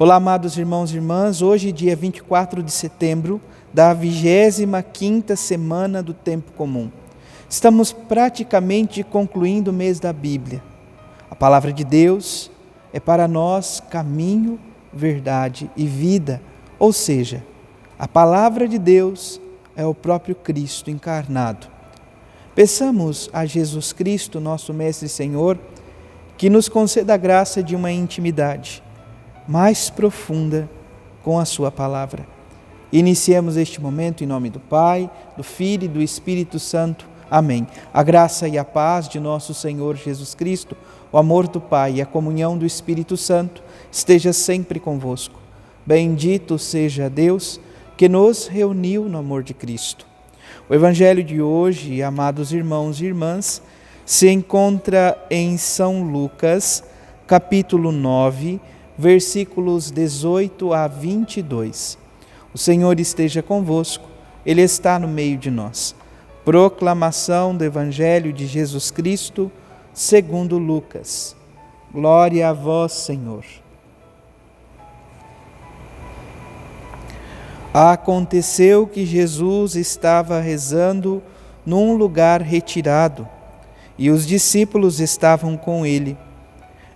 Olá, amados irmãos e irmãs, hoje dia 24 de setembro da 25ª semana do Tempo Comum. Estamos praticamente concluindo o mês da Bíblia. A palavra de Deus é para nós caminho, verdade e vida, ou seja, a palavra de Deus é o próprio Cristo encarnado. Peçamos a Jesus Cristo, nosso Mestre e Senhor, que nos conceda a graça de uma intimidade mais profunda com a sua palavra. Iniciemos este momento em nome do Pai, do Filho e do Espírito Santo. Amém. A graça e a paz de nosso Senhor Jesus Cristo, o amor do Pai e a comunhão do Espírito Santo esteja sempre convosco. Bendito seja Deus que nos reuniu no amor de Cristo. O Evangelho de hoje, amados irmãos e irmãs, se encontra em São Lucas, capítulo 9, versículos 18 a 22. O Senhor esteja convosco, Ele está no meio de nós. Proclamação do Evangelho de Jesus Cristo, segundo Lucas. Glória a vós, Senhor. Aconteceu que Jesus estava rezando num lugar retirado, e os discípulos estavam com ele.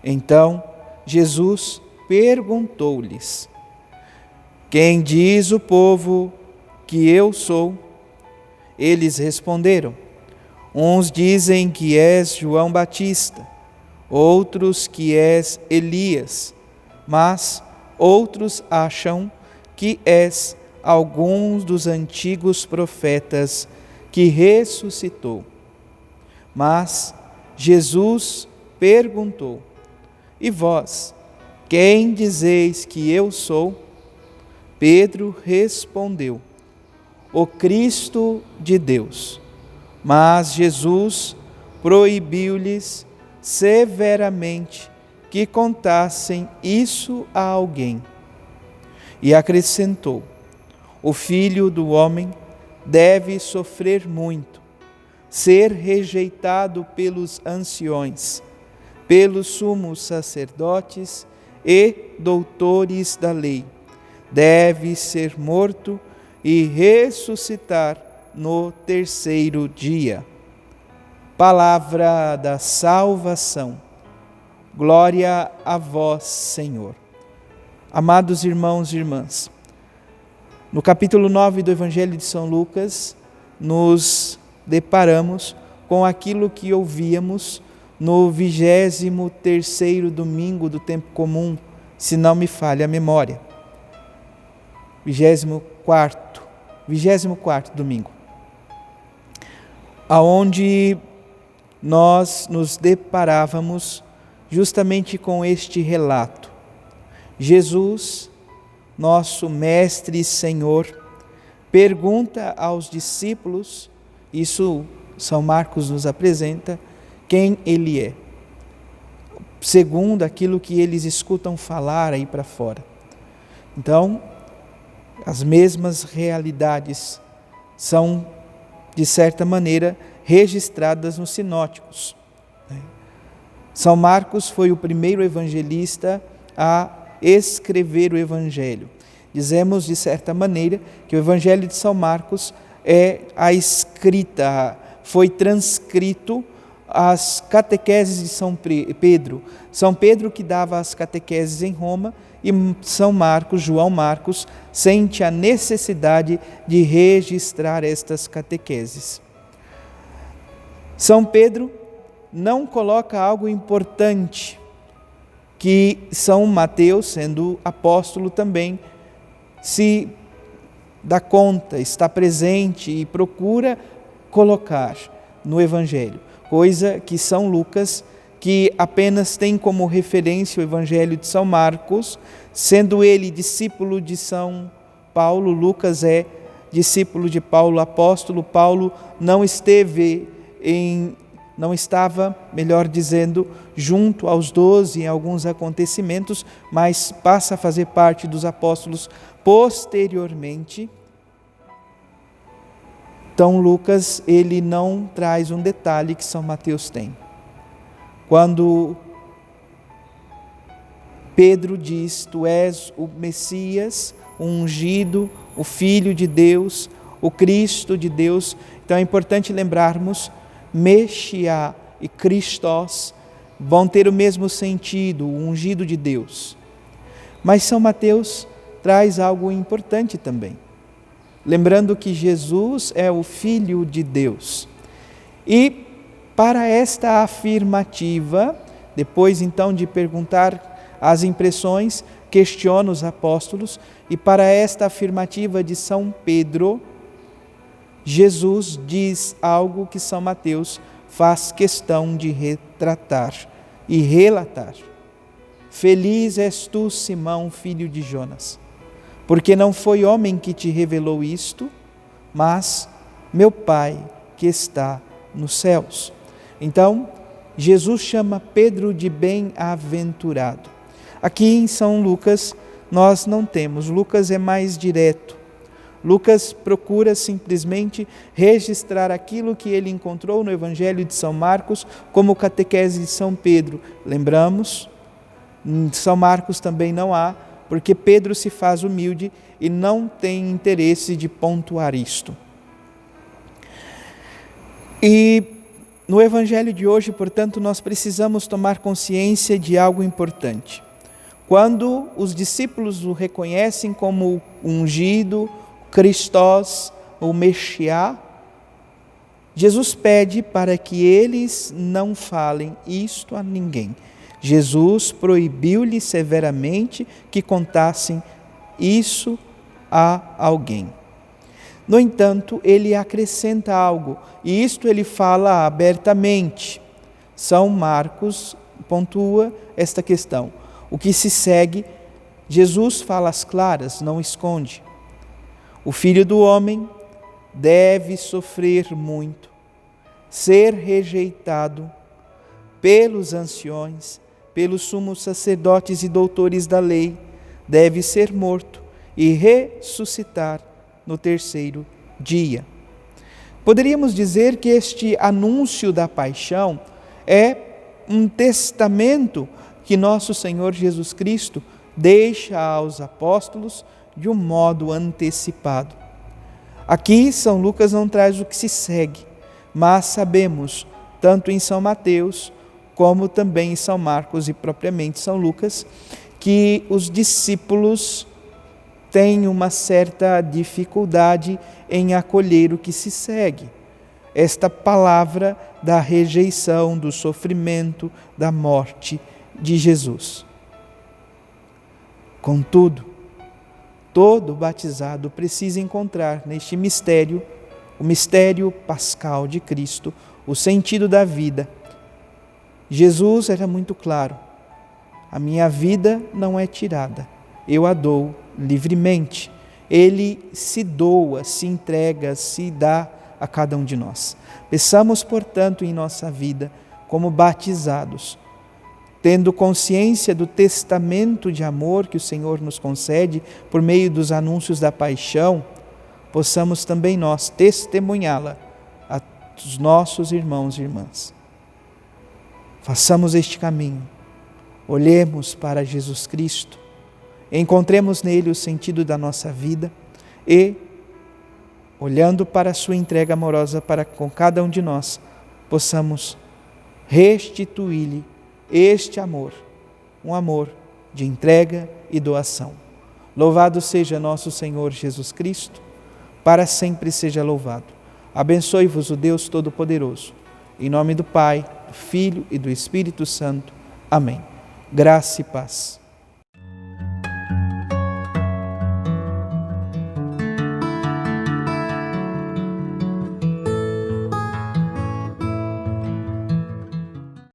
Então, Jesus perguntou-lhes: Quem diz o povo que eu sou? Eles responderam: Uns dizem que és João Batista, outros que és Elias, mas outros acham que és alguns dos antigos profetas que ressuscitou. Mas Jesus perguntou: E vós, quem dizeis que eu sou? Pedro respondeu: O Cristo de Deus. Mas Jesus proibiu-lhes severamente que contassem isso a alguém. E acrescentou: O Filho do Homem deve sofrer muito, ser rejeitado pelos anciões, pelos sumos sacerdotes e doutores da lei. Deve ser morto e ressuscitar no terceiro dia. Palavra da salvação. Glória a vós, Senhor. Amados irmãos e irmãs, no capítulo 9 do Evangelho de São Lucas, nos deparamos com aquilo que ouvíamos no 23º domingo do Tempo Comum, se não me falha a memória. 24º domingo, aonde nós nos deparávamos justamente com este relato. Jesus, nosso Mestre e Senhor, pergunta aos discípulos, isso São Marcos nos apresenta, quem Ele é, segundo aquilo que eles escutam falar aí para fora. Então, as mesmas realidades são, de certa maneira, registradas nos sinóticos. São Marcos foi o primeiro evangelista a escrever o Evangelho. Dizemos, de certa maneira, que o Evangelho de São Marcos é a escrita, foi transcrito as catequeses de São Pedro. São Pedro que dava as catequeses em Roma e São Marcos, João Marcos, sente a necessidade de registrar estas catequeses. São Pedro não coloca algo importante que São Mateus, sendo apóstolo também, se dá conta, está presente e procura colocar no Evangelho. Coisa que São Lucas, que apenas tem como referência o Evangelho de São Marcos, sendo ele discípulo de São Paulo, Lucas é discípulo de Paulo, apóstolo. Paulo não estava, melhor dizendo, junto aos 12 em alguns acontecimentos, mas passa a fazer parte dos apóstolos posteriormente. Então Lucas, ele não traz um detalhe que São Mateus tem. Quando Pedro diz: tu és o Messias, o ungido, o Filho de Deus, o Cristo de Deus. Então é importante lembrarmos, Messiá e Christos vão ter o mesmo sentido, o ungido de Deus. Mas São Mateus traz algo importante também, lembrando que Jesus é o Filho de Deus. E para esta afirmativa, depois então de perguntar as impressões, questiona os apóstolos, e para esta afirmativa de São Pedro, Jesus diz algo que São Mateus faz questão de retratar e relatar. Feliz és tu, Simão, filho de Jonas, porque não foi homem que te revelou isto, mas meu Pai que está nos céus. Então, Jesus chama Pedro de bem-aventurado. Aqui em São Lucas nós não temos, Lucas é mais direto. Lucas procura simplesmente registrar aquilo que ele encontrou no Evangelho de São Marcos como catequese de São Pedro. Lembramos, em São Marcos também não há, porque Pedro se faz humilde e não tem interesse de pontuar isto. E no Evangelho de hoje, portanto, nós precisamos tomar consciência de algo importante. Quando os discípulos o reconhecem como ungido, Christos, o Messiá, Jesus pede para que eles não falem isto a ninguém. Jesus proibiu-lhe severamente que contassem isso a alguém. No entanto, ele acrescenta algo, e isto ele fala abertamente. São Marcos pontua esta questão. O que se segue, Jesus fala às claras, não esconde. O Filho do Homem deve sofrer muito, ser rejeitado pelos anciões, pelos sumos sacerdotes e doutores da lei, deve ser morto e ressuscitar no terceiro dia. Poderíamos dizer que este anúncio da paixão é um testamento que nosso Senhor Jesus Cristo deixa aos apóstolos de um modo antecipado. Aqui São Lucas não traz o que se segue, mas sabemos, tanto em São Mateus, como também em São Marcos e propriamente São Lucas, que os discípulos têm uma certa dificuldade em acolher o que se segue. Esta palavra da rejeição, do sofrimento, da morte de Jesus. Contudo, todo batizado precisa encontrar neste mistério, o mistério pascal de Cristo, o sentido da vida. Jesus era muito claro: a minha vida não é tirada, eu a dou livremente. Ele se doa, se entrega, se dá a cada um de nós. Peçamos, portanto, em nossa vida, como batizados, tendo consciência do testamento de amor que o Senhor nos concede por meio dos anúncios da paixão, possamos também nós testemunhá-la aos nossos irmãos e irmãs. Façamos este caminho, olhemos para Jesus Cristo, encontremos nele o sentido da nossa vida e, olhando para a sua entrega amorosa para com cada um de nós, possamos restituir-lhe este amor, um amor de entrega e doação. Louvado seja nosso Senhor Jesus Cristo, para sempre seja louvado. Abençoe-vos o Deus Todo-Poderoso, em nome do Pai, do Filho e do Espírito Santo. Amém. Graça e paz.